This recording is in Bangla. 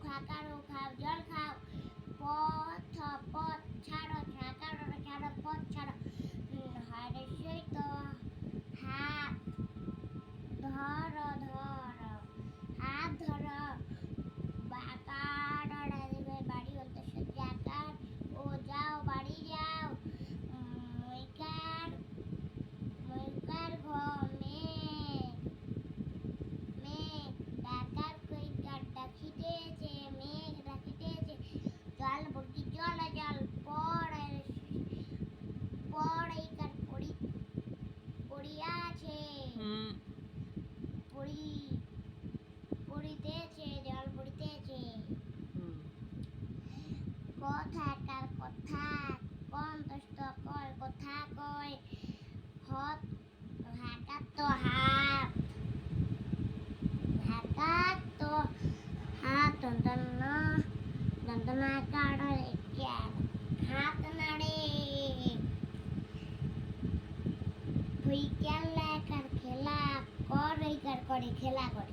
খাকারো খাও জল খাও পথ পথ ছাড়ো খাকারো ছাড়ো পথ ছাড়ো হরস্যই তো হাত ধরো ধরো হাত ধরো বাকার বাড়ি বলতে জাকার ও যাও বাড়ি যাও মইকার মইকার ঘমে মেঘ ডাকার কইকার ডাকিতেছে মেঘ ডাকিতেছে জল বর্গি জল জল পড়ে পড়েইকার পড়ি পড়িয়াছে পড়ি পড়িতেছে জল পড়িতেছে কথাকার কথা কন্তস্থ কয় কথা কয় হত হাকার তো হাত হাকার তো হাত দন্তনাকার হাত নাড়ে খেলা করে খেলা করে